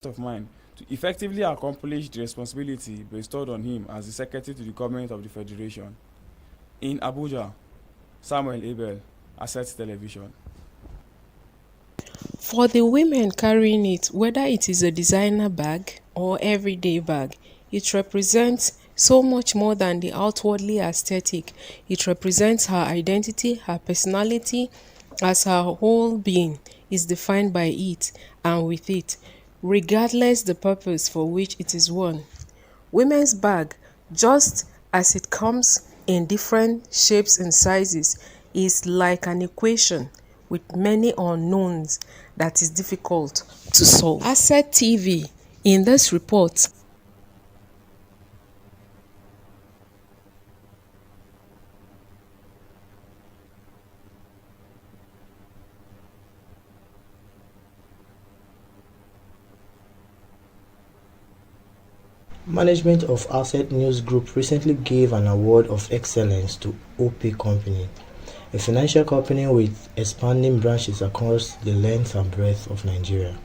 of mind to effectively accomplish the responsibility bestowed on him as the Secretary to the Government of the Federation. In Abuja, Samuel Abel, Asset Television. For the women carrying it, whether it is a designer bag or everyday bag, it represents so much more than the outwardly aesthetic. It represents her identity, her personality, as her whole being is defined by it and with it, regardless the purpose for which it is worn. Women's bag, just as it comes in different shapes and sizes, is like an equation with many unknowns that is difficult to solve. Asset TV, in this report, Management of Asset News Group recently gave an award of excellence to OP Company, a financial company with expanding branches across the length and breadth of Nigeria.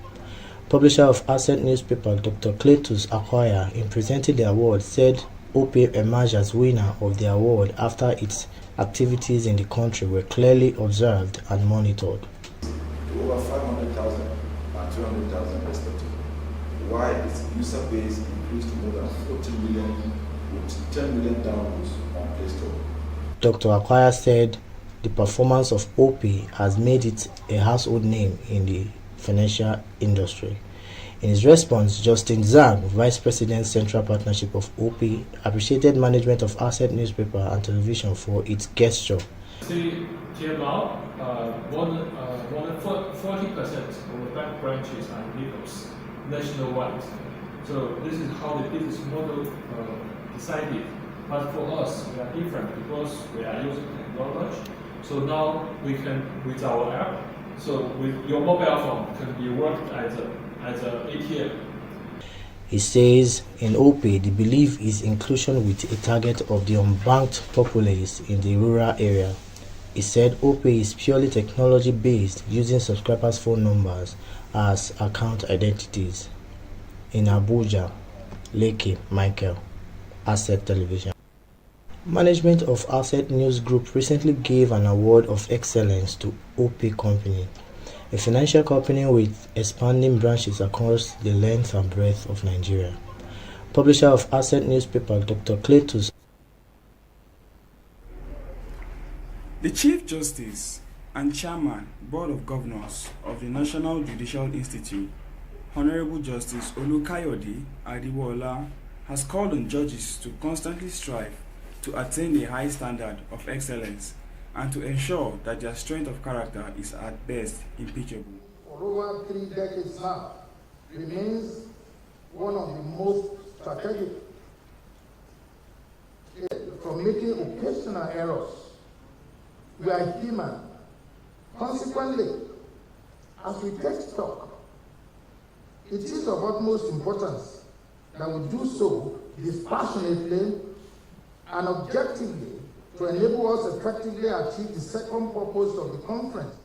Publisher of Asset newspaper Dr. Cletus Akwaya, in presenting the award, said OP emerged as winner of the award after its activities in the country were clearly observed and monitored. Over 500,000 and 200,000 respectively, while its user base increased to more than 40 million with 10 million downloads on Play Store. Dr. Akwaya said the performance of OP has made it a household name in the financial industry. In his response, Justin Zhang, Vice President Central Partnership of OP, appreciated management of Asset newspaper and television for its gesture. Came out, more than 40% of the bank branches are dealers nationwide. So this is how the business model decided. But for us, we are different because we are using technology. So now we can, with our app, so with your mobile phone can be worked as a ATM. He says in OP, the belief is inclusion with a target of the unbanked populace in the rural area. He said OP is purely technology based, using subscribers' phone numbers as account identities. In Abuja, Lekki Michael, Asset Television. Management of Asset News Group recently gave an award of excellence to OP Company, a financial company with expanding branches across the length and breadth of Nigeria. Publisher of Asset newspaper Dr. Cletus. The Chief Justice and Chairman, Board of Governors of the National Judicial Institute, Honorable Justice Olukayode Adiwola, has called on judges to constantly strive to attain a high standard of excellence and to ensure that their strength of character is at best impeachable. For over 3 decades now, remains one of the most strategic from making occasional errors. We are human. Consequently, as we take stock, it is of utmost importance that we do so dispassionately and objectively to enable us effectively achieve the second purpose of the conference.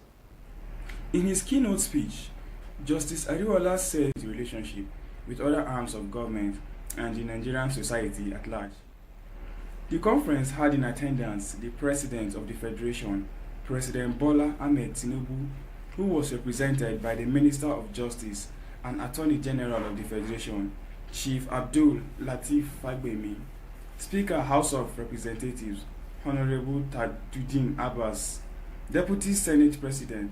In his keynote speech, Justice Ariwala said the relationship with other arms of government and the Nigerian society at large. The conference had in attendance the President of the Federation, President Bola Ahmed Tinubu, who was represented by the Minister of Justice and Attorney General of the Federation, Chief Abdul Latif Fagbemi, Speaker House of Representatives, Honorable Tajuddin Abbas, Deputy Senate President,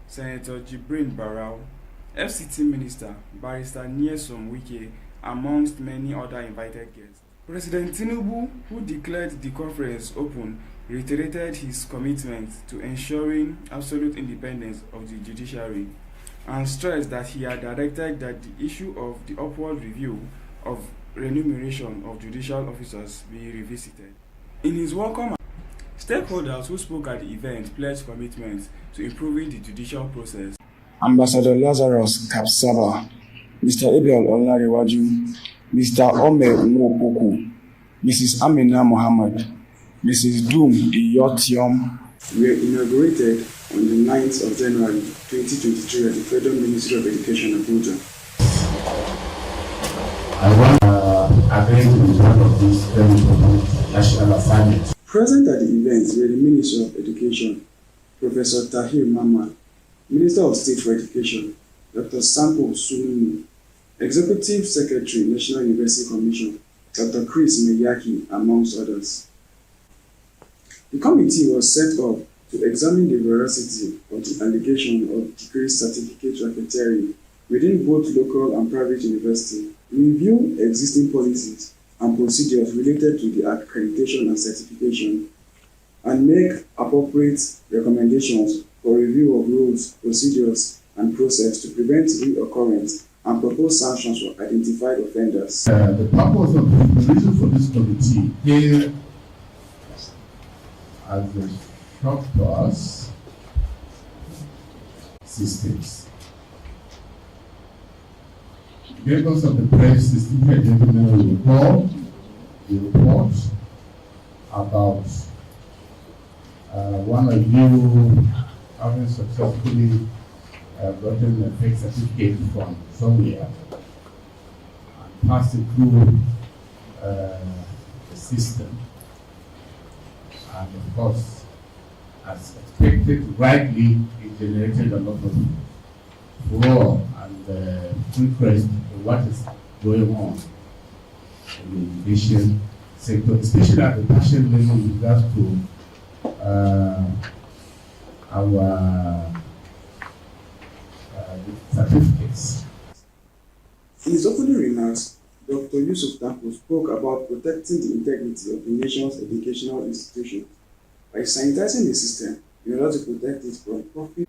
Senator Jibrin Barau, FCT Minister, Barrister Nyesom Wike, amongst many other invited guests. President Tinubu, who declared the conference open, reiterated his commitment to ensuring absolute independence of the judiciary and stressed that he had directed that the issue of the upward review of remuneration of judicial officers be revisited. In his welcome, stakeholders who spoke at the event pledged commitment to improving the judicial process. Ambassador Lazarus Kapsaba, Mr. Abel Olarewaju, Mr. Omer Mwopoku, Mrs. Amina Mohammed, Mrs. Doom Iyotiom were inaugurated on the 9th of January 2023 at the Federal Ministry of Education, Abuja. adhering to one of these very important national assignments. Present at the event were the Minister of Education, Professor Tahir Mamman, Minister of State for Education, Dr. Sampo Sulumi, Executive Secretary, National University Commission, Dr. Chris Meyaki, amongst others. The committee was set up to examine the veracity of the allegation of degree certificate racketeering within both local and private universities, review existing policies and procedures related to the accreditation and certification, and make appropriate recommendations for review of rules, procedures, and process to prevent reoccurrence and propose sanctions for identified offenders. The purpose of the reason for this committee here as a shock to us systems. Members of the press distributed gentlemen will the report about one of you having successfully gotten a fake certificate from somewhere and passed it through the system. And of course, as expected, rightly, it generated a lot of furor and interest in what is going on in the education sector, especially at the tertiary level with regards to our certificates. In his opening remarks, Dr. Yusuf Tanko spoke about protecting the integrity of the nation's educational institutions by sanitizing the system in order to protect it from profit.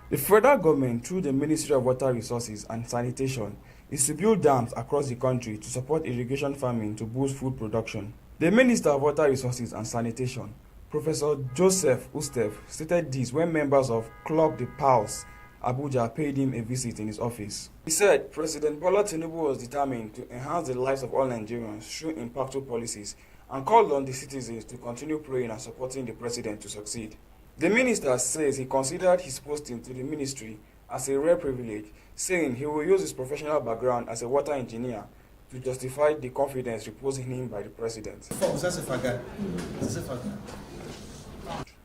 The federal government, through the Ministry of Water Resources and Sanitation, is to build dams across the country to support irrigation farming to boost food production. The Minister of Water Resources and Sanitation, Professor Joseph Ustev, stated this when members of Club de Pals Abuja paid him a visit in his office. He said President Bola Tinubu was determined to enhance the lives of all Nigerians through impactful policies and called on the citizens to continue praying and supporting the president to succeed. The minister says he considered his posting to the ministry as a rare privilege, saying he will use his professional background as a water engineer to justify the confidence reposed in him by the president.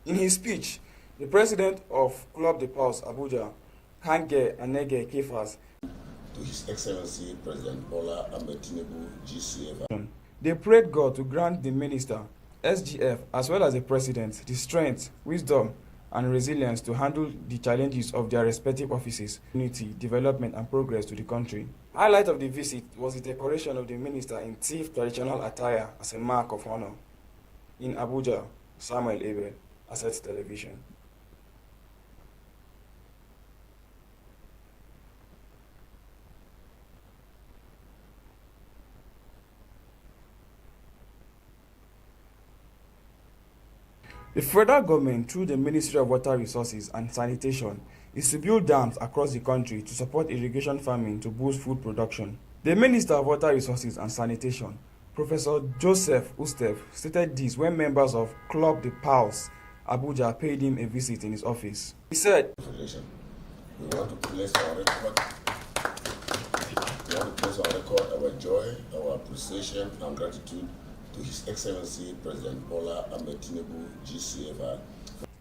In his speech, the president of Club de Pals Abuja, Kange Anege Kefas, to His Excellency President Bola Ahmed Tinubu, GCF. They prayed God to grant the minister, SGF, as well as the president, the strength, wisdom, and resilience to handle the challenges of their respective offices, unity, development, and progress to the country. Highlight of the visit was the decoration of the minister in Tiv traditional attire as a mark of honor. In Abuja, Samuel Abel, Asset Television. The federal government, through the Ministry of Water Resources and Sanitation, is to build dams across the country to support irrigation farming to boost food production. The Minister of Water Resources and Sanitation, Professor Joseph Ustev, stated this when members of Club de Pals Abuja paid him a visit in his office. He said, We want to place on record our joy, our appreciation, and gratitude to His Excellency President Bola Ahmed Tinubu, GCFR.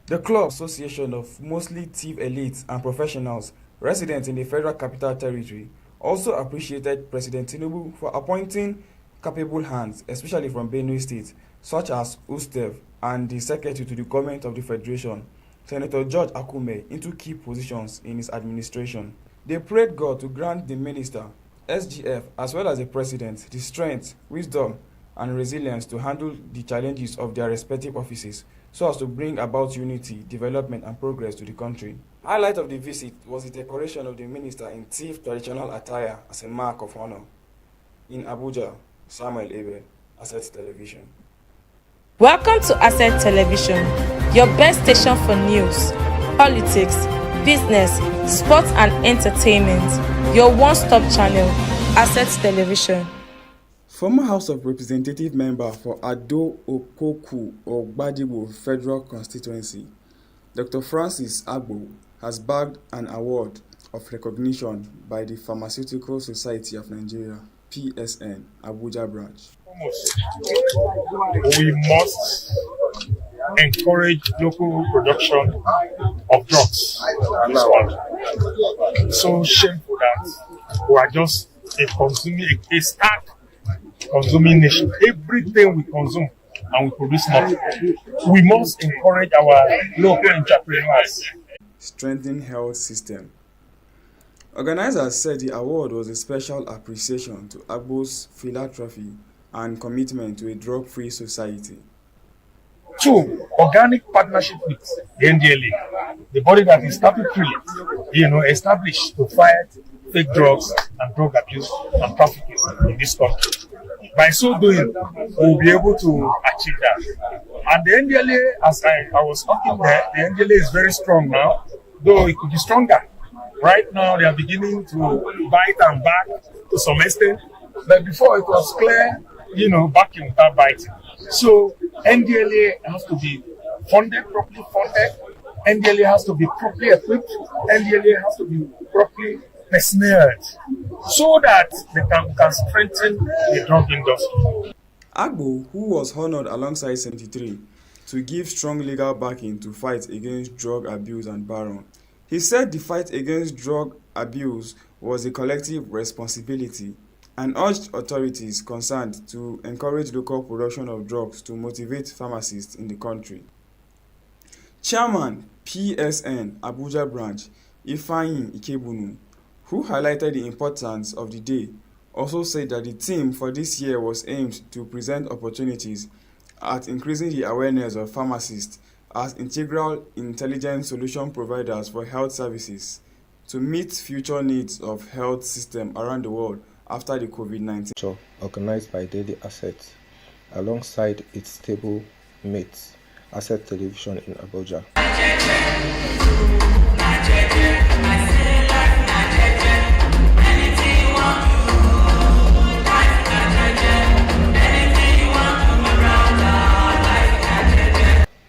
The club association of mostly TIV elites and professionals residents in the Federal Capital Territory also appreciated President Tinubu for appointing capable hands, especially from Benue State, such as Ustev and the Secretary to the Government of the Federation, Senator George Akume, into key positions in his administration. They prayed God to grant the minister, SGF, as well as the president, the strength, wisdom, and resilience to handle the challenges of their respective offices so as to bring about unity, development, and progress to the country. Highlight of the visit was the decoration of the minister in Tiv traditional attire as a mark of honor. In Abuja, Samuel Abel, Asset Television. Welcome to Asset Television, your best station for news, politics, business, sports and entertainment. Your one-stop channel, Asset Television. Former House of Representative member for Ado Okoku or Gbadibo Federal Constituency, Dr. Francis Agbo, has bagged an award of recognition by the Pharmaceutical Society of Nigeria, PSN, Abuja branch. We must encourage local production of drugs in this country. So shameful that we are just a stark consuming nation. Everything we consume and we produce nothing. We must encourage our local entrepreneurs. Strengthen health system. Organizers said the award was a special appreciation to Agbo's philanthropy and commitment to a drug-free society. 2, organic partnership with the NDLA, the body that is statutorily, established to fight fake drugs and drug abuse and trafficking in this country. By so doing, we'll be able to achieve that. And the NDLA, as I was talking there, the NDLA is very strong now, though it could be stronger. Right now, they are beginning to bite and back to some extent, but before it was clear, backing without biting. So NDLA has to be funded, properly funded. NDLA has to be properly equipped. NDLA has to be properly personneled so that they can strengthen the drug industry. Agbo, who was honored alongside 73 to give strong legal backing to fight against drug abuse and Baron, he said the fight against drug abuse was a collective responsibility and urged authorities concerned to encourage local production of drugs to motivate pharmacists in the country. Chairman, PSN, Abuja branch, Ifeanyi Ikebunu, who highlighted the importance of the day, also said that the theme for this year was aimed to present opportunities at increasing the awareness of pharmacists as integral intelligent solution providers for health services to meet future needs of health systems around the world after the COVID-19. Organized by Daily Asset, alongside its stable mates, Asset Television in Abuja.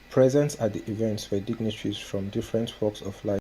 Present at the events were dignitaries from different walks of life.